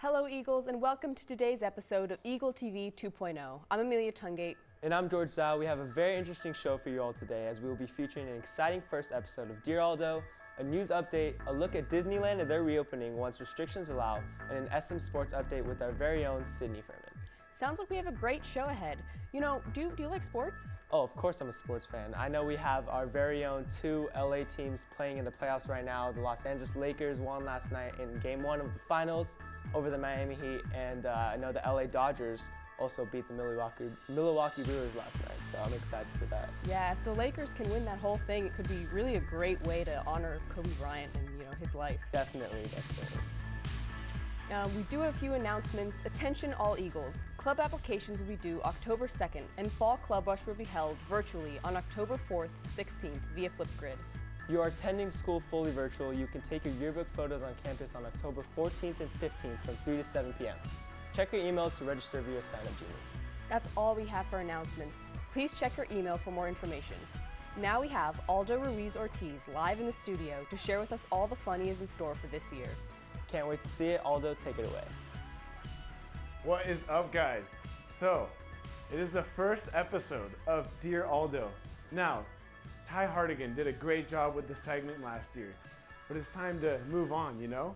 Hello Eagles and welcome to today's episode of Eagle TV 2.0. I'm Amelia Tungate. And I'm George Zhao. We have a very interesting show for you all today as we will be featuring an exciting first episode of Dear Aldo, a news update, a look at Disneyland and their reopening once restrictions allow, and an SM Sports update with our very own Sydney Furman. Sounds like we have a great show ahead. You know, do you like sports? Oh, of course I'm a sports fan. I know we have our very own two LA teams playing in the playoffs right now. The Los Angeles Lakers won last night in Game 1 of the finals over the Miami Heat, and I know the LA Dodgers also beat the Milwaukee Brewers last night, so I'm excited for that. Yeah, if the Lakers can win that whole thing, it could be really a great way to honor Kobe Bryant and his life. Definitely. We do have a few announcements. Attention all Eagles. Club applications will be due October 2nd, and Fall Club Rush will be held virtually on October 4th to 16th via Flipgrid. You are attending school fully virtual. You can take your yearbook photos on campus on October 14th and 15th from 3 to 7 p.m. Check your emails to register via sign-up genius. That's all we have for announcements. Please check your email for more information. Now we have Aldo Ruiz-Ortiz live in the studio to share with us all the fun he has in store for this year. Can't wait to see it. Aldo, take it away. What is up, guys? So, it is the first episode of Dear Aldo. Now, Ty Hardigan did a great job with the segment last year, but it's time to move on, you know?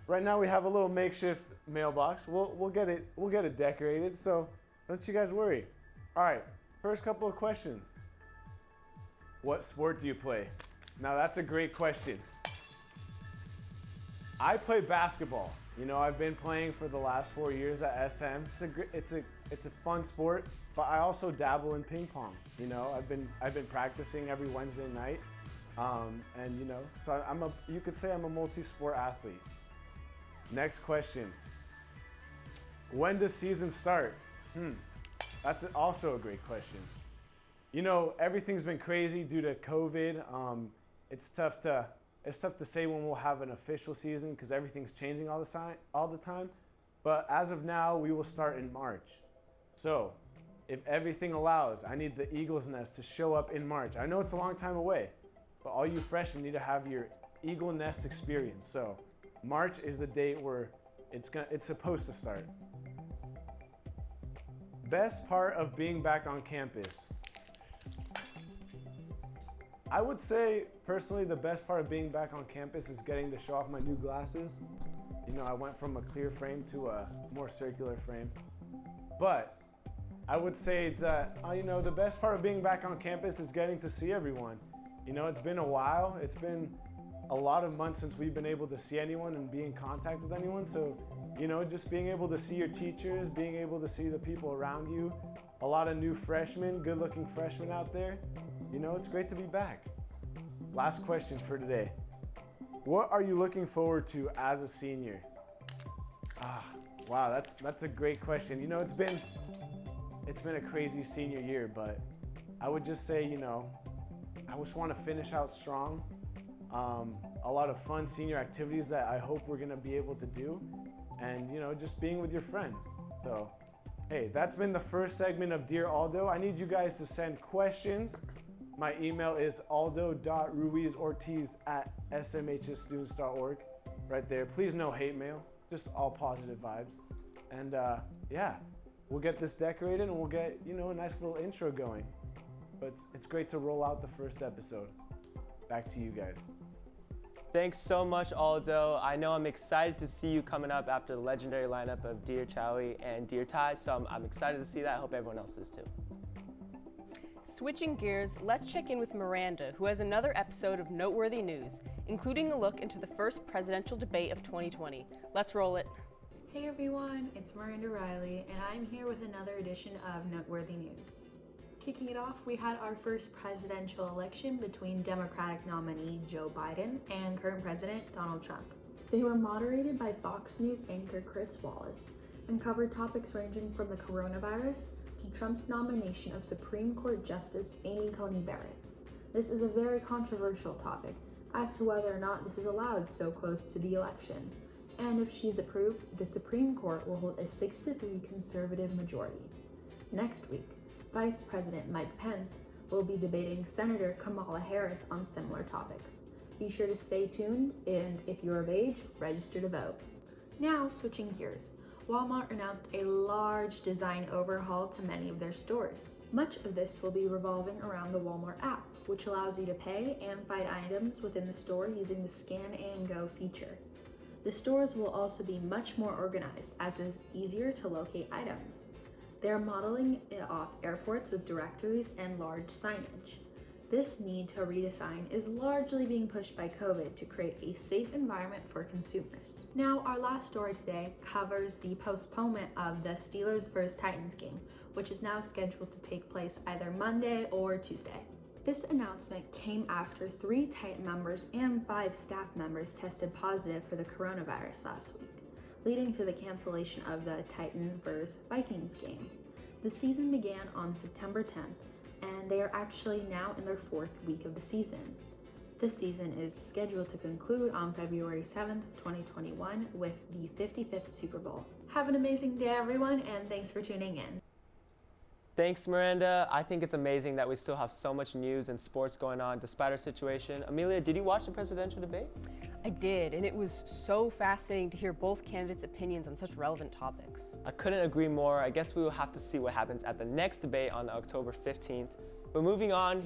Right now we have a little makeshift mailbox. We'll get it decorated, so don't you guys worry. All right, first couple of questions. What sport do you play? Now that's a great question. I play basketball. You know, I've been playing for the last 4 years at SM. It's a fun sport, but I also dabble in ping pong. You know, I've been practicing every Wednesday night, and you know, so you could say I'm a multi-sport athlete. Next question. When does season start? That's also a great question. You know, everything's been crazy due to COVID. It's tough to say when we'll have an official season because everything's changing all the time. But as of now, we will start in March. So, if everything allows, I need the Eagle's Nest to show up in March. I know it's a long time away, but all you freshmen need to have your Eagle Nest experience. So, March is the date where it's supposed to start. Best part of being back on campus. I would say, personally, the best part of being back on campus is getting to show off my new glasses. You know, I went from a clear frame to a more circular frame. But I would say that, the best part of being back on campus is getting to see everyone. You know, it's been a while. It's been a lot of months since we've been able to see anyone and be in contact with anyone. So, you know, just being able to see your teachers, being able to see the people around you, a lot of new freshmen, good-looking freshmen out there. You know, it's great to be back. Last question for today. What are you looking forward to as a senior? Wow, that's a great question. You know, it's been a crazy senior year, but I would just say, you know, I just want to finish out strong. A lot of fun senior activities that I hope we're gonna be able to do, and you know, just being with your friends. So, hey, that's been the first segment of Dear Aldo. I need you guys to send questions. My email is aldo.ruizortiz@smhsstudents.org. Right there. Please no hate mail, just all positive vibes. And yeah, we'll get this decorated and we'll get, you know, a nice little intro going. But it's great to roll out the first episode. Back to you guys. Thanks so much, Aldo. I know I'm excited to see you coming up after the legendary lineup of Dear Chowie and Dear Ty, so I'm excited to see that. I hope everyone else is too. Switching gears, let's check in with Miranda, who has another episode of Noteworthy News, including a look into the first presidential debate of 2020. Let's roll it. Hey everyone, it's Miranda Riley, and I'm here with another edition of Noteworthy News. Kicking it off, we had our first presidential election between Democratic nominee Joe Biden and current President Donald Trump. They were moderated by Fox News anchor Chris Wallace and covered topics ranging from the coronavirus to Trump's nomination of Supreme Court Justice Amy Coney Barrett. This is a very controversial topic as to whether or not this is allowed so close to the election. And if she's approved, the Supreme Court will hold a 6-3 conservative majority. Next week, Vice President Mike Pence will be debating Senator Kamala Harris on similar topics. Be sure to stay tuned, and if you're of age, register to vote. Now, switching gears. Walmart announced a large design overhaul to many of their stores. Much of this will be revolving around the Walmart app, which allows you to pay and find items within the store using the Scan and Go feature. The stores will also be much more organized, as it is easier to locate items. They are modeling it off airports with directories and large signage. This need to redesign is largely being pushed by COVID to create a safe environment for consumers. Now, our last story today covers the postponement of the Steelers vs. Titans game, which is now scheduled to take place either Monday or Tuesday. This announcement came after 3 Titan members and 5 staff members tested positive for the coronavirus last week, leading to the cancellation of the Titan vs. Vikings game. The season began on September 10th, and they are actually now in their 4th week of the season. This season is scheduled to conclude on February 7th, 2021 with the 55th Super Bowl. Have an amazing day, everyone, and thanks for tuning in. Thanks, Miranda. I think it's amazing that we still have so much news and sports going on despite our situation. Amelia, did you watch the presidential debate? I did, and it was so fascinating to hear both candidates' opinions on such relevant topics. I couldn't agree more. I guess we will have to see what happens at the next debate on October 15th. But moving on,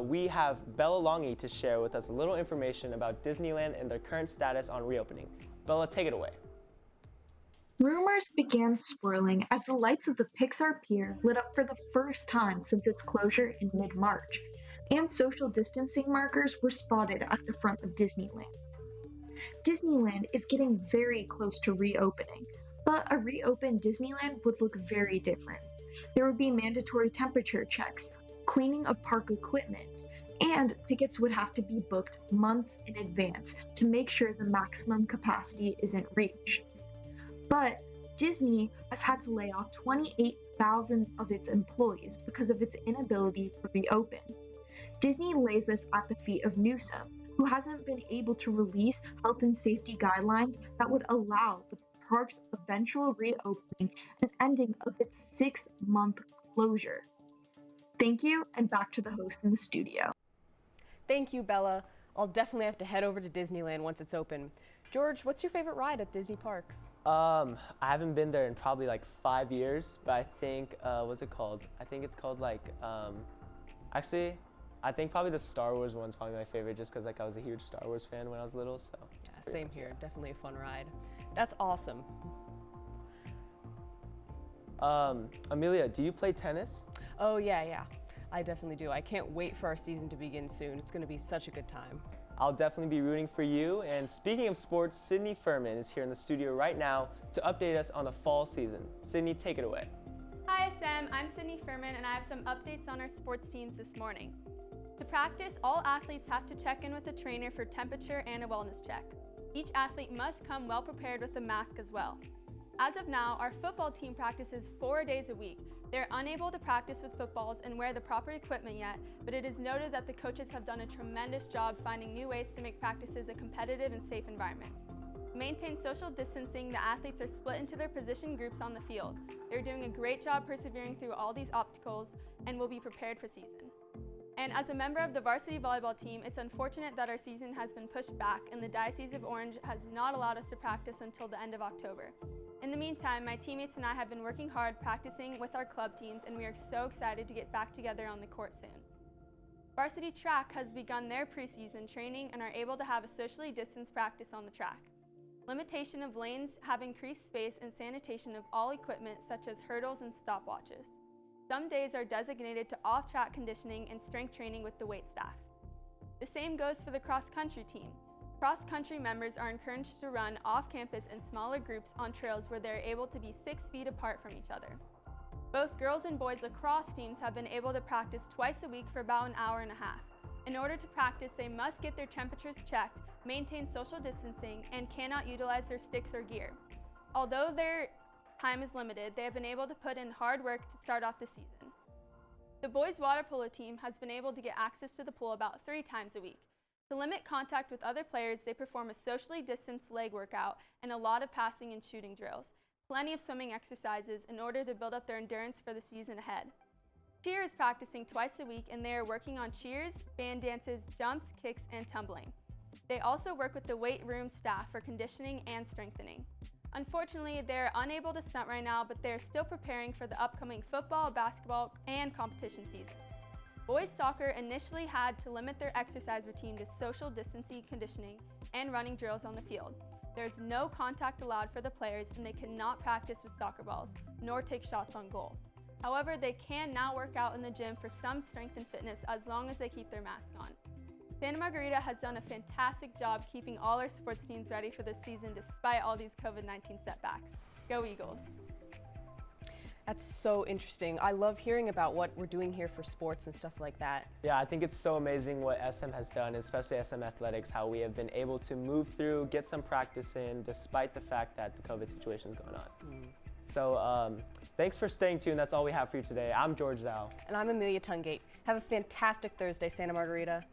we have Bella Longy to share with us a little information about Disneyland and their current status on reopening. Bella, take it away. Rumors began swirling as the lights of the Pixar Pier lit up for the first time since its closure in mid-March, and social distancing markers were spotted at the front of Disneyland. Disneyland is getting very close to reopening, but a reopened Disneyland would look very different. There would be mandatory temperature checks, cleaning of park equipment, and tickets would have to be booked months in advance to make sure the maximum capacity isn't reached. But Disney has had to lay off 28,000 of its employees because of its inability to reopen. Disney lays this at the feet of Newsom, who hasn't been able to release health and safety guidelines that would allow the park's eventual reopening and ending of its 6-month closure. Thank you, and back to the host in the studio. Thank you, Bella. I'll definitely have to head over to Disneyland once it's open. George, what's your favorite ride at Disney parks? I haven't been there in probably like 5 years, but I think, what's it called? I think it's called like, actually, I think probably the Star Wars one's probably my favorite just because like I was a huge Star Wars fan when I was little, so. Yeah, same here, definitely a fun ride. That's awesome. Amelia, do you play tennis? Oh yeah, I definitely do. I can't wait for our season to begin soon. It's gonna be such a good time. I'll definitely be rooting for you. And speaking of sports, Sydney Furman is here in the studio right now to update us on the fall season. Sydney, take it away. Hi Sam, I'm Sydney Furman and I have some updates on our sports teams this morning. To practice, all athletes have to check in with a trainer for temperature and a wellness check. Each athlete must come well prepared with a mask as well. As of now, our football team practices 4 days a week. They're unable to practice with footballs and wear the proper equipment yet, but it is noted that the coaches have done a tremendous job finding new ways to make practices a competitive and safe environment. To maintain social distancing, the athletes are split into their position groups on the field. They're doing a great job persevering through all these obstacles and will be prepared for season. And as a member of the varsity volleyball team, it's unfortunate that our season has been pushed back and the Diocese of Orange has not allowed us to practice until the end of October. In the meantime, my teammates and I have been working hard practicing with our club teams, and we are so excited to get back together on the court soon. Varsity track has begun their preseason training and are able to have a socially distanced practice on the track. Limitation of lanes have increased space and sanitation of all equipment such as hurdles and stopwatches. Some days are designated to off-track conditioning and strength training with the wait staff. The same goes for the cross-country team. Cross-country members are encouraged to run off-campus in smaller groups on trails where they are able to be 6 feet apart from each other. Both girls and boys lacrosse teams have been able to practice twice a week for about an hour and a half. In order to practice, they must get their temperatures checked, maintain social distancing, and cannot utilize their sticks or gear. Although their time is limited, they have been able to put in hard work to start off the season. The boys water polo team has been able to get access to the pool about 3 times a week. To limit contact with other players, they perform a socially distanced leg workout and a lot of passing and shooting drills, plenty of swimming exercises in order to build up their endurance for the season ahead. Cheer is practicing twice a week and they are working on cheers, band dances, jumps, kicks, and tumbling. They also work with the weight room staff for conditioning and strengthening. Unfortunately, they're unable to stunt right now, but they're still preparing for the upcoming football, basketball, and competition season. Boys soccer initially had to limit their exercise routine to social distancing conditioning and running drills on the field. There's no contact allowed for the players, and they cannot practice with soccer balls, nor take shots on goal. However, they can now work out in the gym for some strength and fitness as long as they keep their mask on. Santa Margarita has done a fantastic job keeping all our sports teams ready for this season despite all these COVID-19 setbacks. Go Eagles! That's so interesting. I love hearing about what we're doing here for sports and stuff like that. Yeah, I think it's so amazing what SM has done, especially SM Athletics, how we have been able to move through, get some practice in, despite the fact that the COVID situation is going on. So thanks for staying tuned. That's all we have for you today. I'm George Zhao. And I'm Amelia Tungate. Have a fantastic Thursday, Santa Margarita.